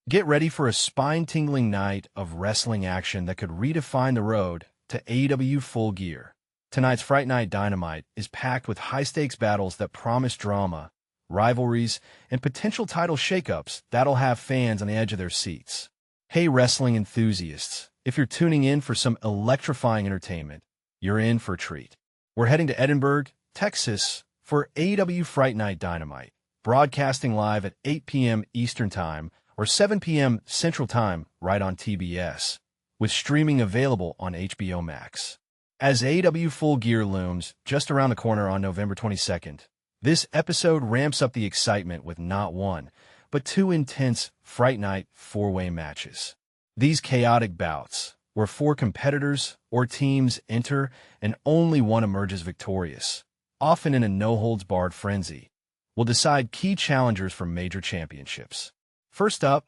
Get ready for a spine-tingling night of wrestling action that could redefine the road to AEW Full Gear. Tonight's Fright Night Dynamite is packed with high-stakes battles that promise drama, rivalries, and potential title shakeups that'll have fans on the edge of their seats. Hey, wrestling enthusiasts, if you're tuning in for some electrifying entertainment, you're in for a treat. We're heading to Edinburg, Texas, for AEW Fright Night Dynamite, broadcasting live at 8 p.m. Eastern Time or 7 p.m. Central Time right on TBS, with streaming available on HBO Max. As AEW Full Gear looms just around the corner on November 22nd, this episode ramps up the excitement with not one, but two intense Fright Night four-way matches. These chaotic bouts, where four competitors or teams enter and only one emerges victorious, often in a no-holds-barred frenzy, will decide key challengers for major championships. First up,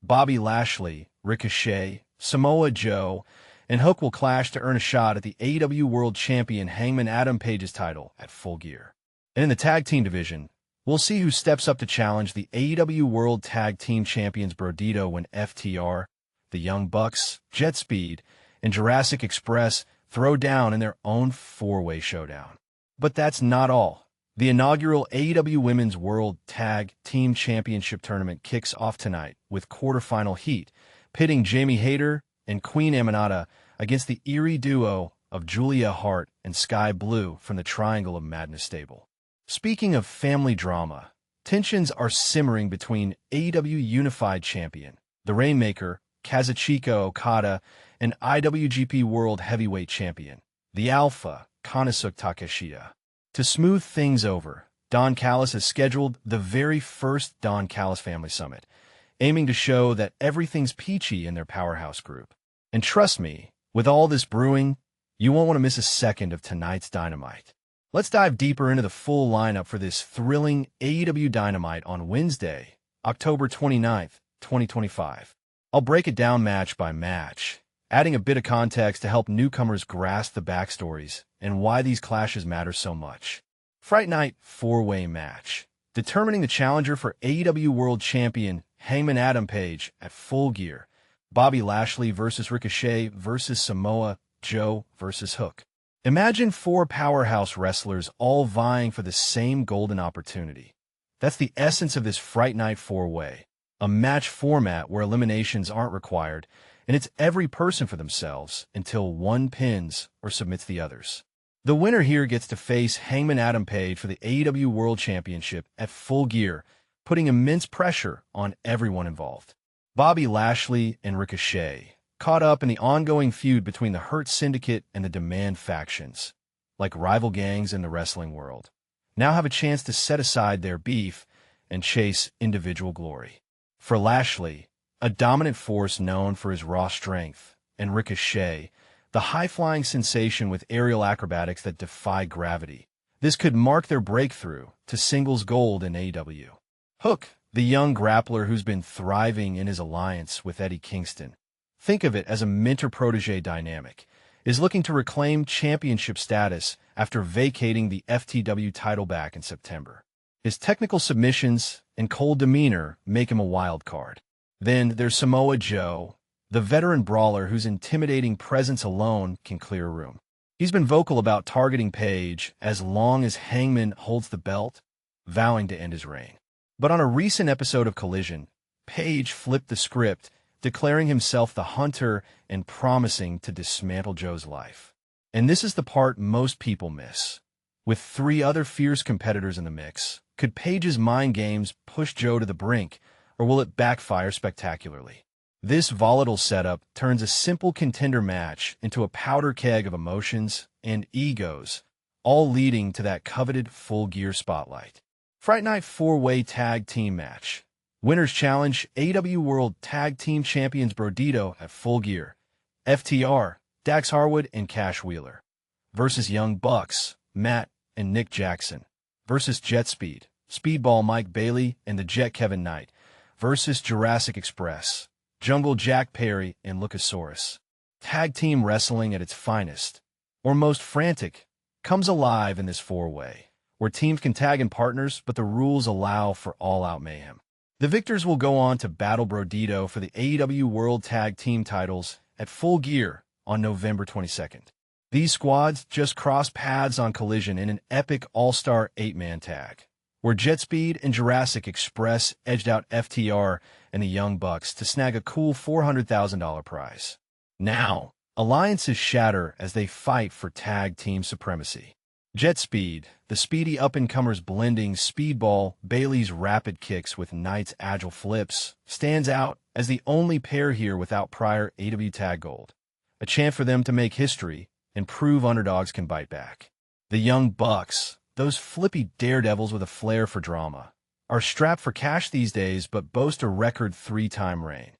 Bobby Lashley, Ricochet, Samoa Joe, and Hook will clash to earn a shot at the AEW World Champion Hangman Adam Page's title at Full Gear. And in the tag team division, we'll see who steps up to challenge the AEW World Tag Team Champions Brodido when FTR, the Young Bucks, JetSpeed, and Jurassic Express throw down in their own four-way showdown. But that's not all. The inaugural AEW Women's World Tag Team Championship Tournament kicks off tonight with quarterfinal heat, pitting Jamie Hayter and Queen Aminata against the eerie duo of Julia Hart and Skye Blue from the Triangle of Madness stable. Speaking of family drama, tensions are simmering between AEW Unified Champion, the Rainmaker, Kazuchika Okada, and IWGP World Heavyweight Champion, the Alpha, Konosuke Takeshita. To smooth things over, Don Callis has scheduled the very first Don Callis Family Summit, aiming to show that everything's peachy in their powerhouse group. And trust me, with all this brewing, you won't want to miss a second of tonight's Dynamite. Let's dive deeper into the full lineup for this thrilling AEW Dynamite on Wednesday, October 29th, 2025. I'll break it down match by match, adding a bit of context to help newcomers grasp the backstories and why these clashes matter so much. Fright Night four-way match, determining the challenger for AEW World Champion Hangman Adam Page at Full Gear, Bobby Lashley versus Ricochet versus Samoa Joe versus Hook. Imagine four powerhouse wrestlers all vying for the same golden opportunity. That's the essence of this Fright Night four-way, a match format where eliminations aren't required, and it's every person for themselves until one pins or submits the others. The winner here gets to face Hangman Adam Page for the AEW World Championship at Full Gear, putting immense pressure on everyone involved. Bobby Lashley and Ricochet, caught up in the ongoing feud between the Hurt Syndicate and the Demand factions, like rival gangs in the wrestling world, now have a chance to set aside their beef and chase individual glory. For Lashley, a dominant force known for his raw strength, and Ricochet, the high-flying sensation with aerial acrobatics that defy gravity. This could mark their breakthrough to singles gold in AEW. Hook, the young grappler who's been thriving in his alliance with Eddie Kingston, think of it as a mentor-protege dynamic, is looking to reclaim championship status after vacating the FTW title back in September. His technical submissions and cold demeanor make him a wild card. Then there's Samoa Joe, the veteran brawler whose intimidating presence alone can clear a room. He's been vocal about targeting Page as long as Hangman holds the belt, vowing to end his reign. But on a recent episode of Collision, Page flipped the script, declaring himself the hunter and promising to dismantle Joe's life. And this is the part most people miss. With three other fierce competitors in the mix, could Page's mind games push Joe to the brink, or will it backfire spectacularly? This volatile setup turns a simple contender match into a powder keg of emotions and egos, all leading to that coveted Full Gear spotlight. Fright Night four-way tag team match. Winners challenge AEW World Tag Team Champions Brodido at Full Gear, FTR, Dax Harwood and Cash Wheeler, versus Young Bucks, Matt and Nick Jackson, versus JetSpeed, Speedball Mike Bailey and the Jet Kevin Knight, versus Jurassic Express, Jungle Jack Perry and Luchasaurus. Tag team wrestling at its finest, or most frantic, comes alive in this four-way, where teams can tag in partners, but the rules allow for all-out mayhem. The victors will go on to battle Brodido for the AEW World Tag Team titles at Full Gear on November 22nd. These squads just crossed paths on Collision in an epic all-star 8-man tag, where JetSpeed and Jurassic Express edged out FTR and the Young Bucks to snag a cool $400,000 prize. Now, alliances shatter as they fight for tag team supremacy. JetSpeed, the speedy up-and-comers blending Speedball, Bailey's rapid kicks with Knight's agile flips, stands out as the only pair here without prior AEW Tag Gold. A chance for them to make history and prove underdogs can bite back. The Young Bucks, those flippy daredevils with a flair for drama, are strapped for cash these days but boast a record 3-time reign.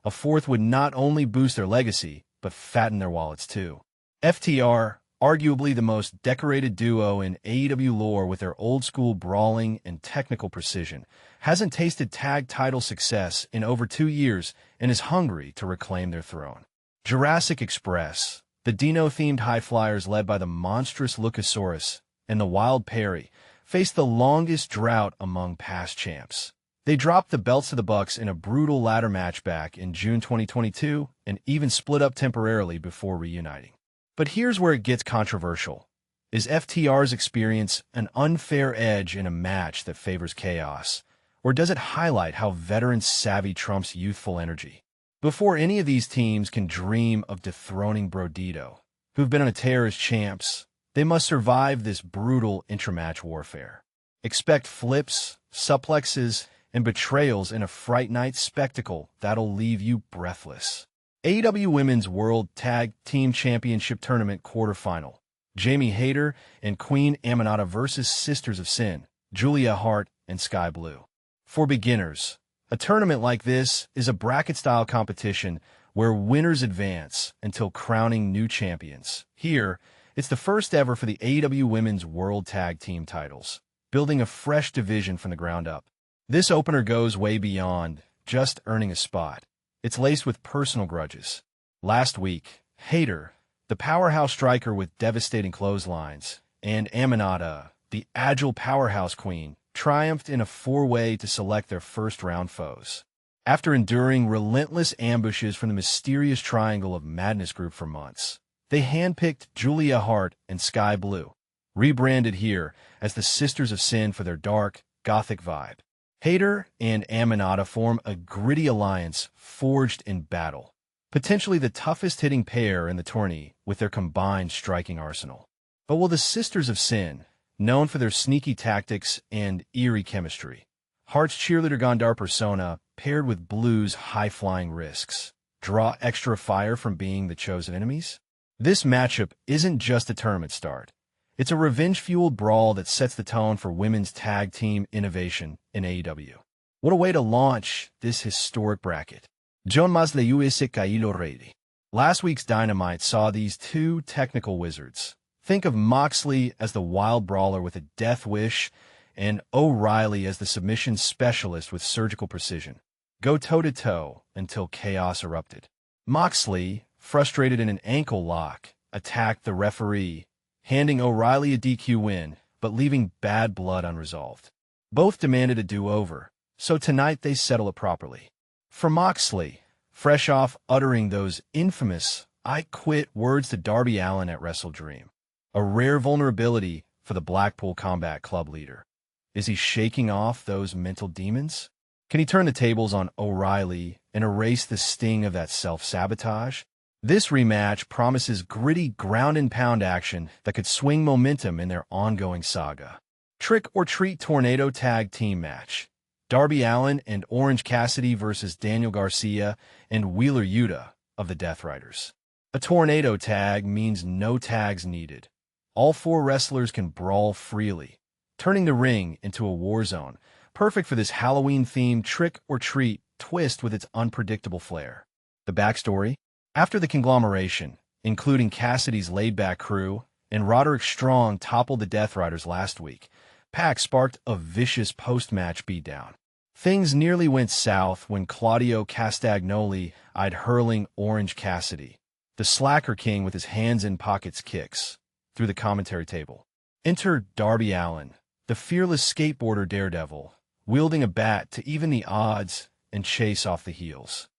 A fourth would not only boost their legacy, but fatten their wallets too. FTR, arguably the most decorated duo in AEW lore with their old-school brawling and technical precision, hasn't tasted tag title success in over 2 years and is hungry to reclaim their throne. Jurassic Express, the Dino-themed high flyers led by the monstrous Luchasaurus and the Wild Perry, faced the longest drought among past champs. They dropped the belts to the Bucks in a brutal ladder match back in June 2022 and even split up temporarily before reuniting. But here's where it gets controversial. Is FTR's experience an unfair edge in a match that favors chaos, or does it highlight how veteran savvy trumps youthful energy? Before any of these teams can dream of dethroning Brodido, who've been on a tear as champs, they must survive this brutal intramatch warfare. Expect flips, suplexes, and betrayals in a Fright Night spectacle that'll leave you breathless. AEW Women's World Tag Team Championship Tournament quarterfinal. Jamie Hayter and Queen Aminata versus Sisters of Sin, Julia Hart and Skye Blue. For beginners, a tournament like this is a bracket-style competition where winners advance until crowning new champions. Here, it's the first ever for the AEW Women's World Tag Team titles, building a fresh division from the ground up. This opener goes way beyond just earning a spot. It's laced with personal grudges. Last week, Hayter, the powerhouse striker with devastating clotheslines, and Aminata, the agile powerhouse queen, triumphed in a 4-way to select their first-round foes. After enduring relentless ambushes from the mysterious triangle of Madness Group for months, they handpicked Julia Hart and Skye Blue, rebranded here as the Sisters of Sin for their dark, gothic vibe. Hayter and Aminata form a gritty alliance forged in battle, potentially the toughest-hitting pair in the tourney with their combined striking arsenal. But will the Sisters of Sin, known for their sneaky tactics and eerie chemistry, Hart's cheerleader Gondar persona paired with Blue's high-flying risks, draw extra fire from being the chosen enemies? This matchup isn't just a tournament start. It's a revenge-fueled brawl that sets the tone for women's tag team innovation in AEW. What a way to launch this historic bracket. Jon Moxley Jurassic Express. Last week's Dynamite saw these two technical wizards. Think of Moxley as the wild brawler with a death wish and O'Reilly as the submission specialist with surgical precision. Go toe-to-toe until chaos erupted. Moxley, frustrated in an ankle lock, attacked the referee, handing O'Reilly a DQ win, but leaving bad blood unresolved. Both demanded a do-over, so tonight they settle it properly. For Moxley, fresh off uttering those infamous "I quit" words to Darby Allin at Wrestle Dream, a rare vulnerability for the Blackpool Combat Club leader. Is he shaking off those mental demons? Can he turn the tables on O'Reilly and erase the sting of that self-sabotage? This rematch promises gritty ground-and-pound action that could swing momentum in their ongoing saga. Trick or Treat Tornado Tag Team Match. Darby Allin and Orange Cassidy versus Daniel Garcia and Wheeler Yuta of the Death Riders. A tornado tag means no tags needed. All four wrestlers can brawl freely, turning the ring into a war zone, perfect for this Halloween-themed trick or treat twist with its unpredictable flair. The backstory? After the conglomeration, including Cassidy's laid-back crew, and Roderick Strong toppled the Death Riders last week, Pac sparked a vicious post-match beatdown. Things nearly went south when Claudio Castagnoli eyed hurling Orange Cassidy, the Slacker King with his hands-in-pockets kicks, through the commentary table. Enter Darby Allin, the fearless skateboarder daredevil, wielding a bat to even the odds and chase off the heels.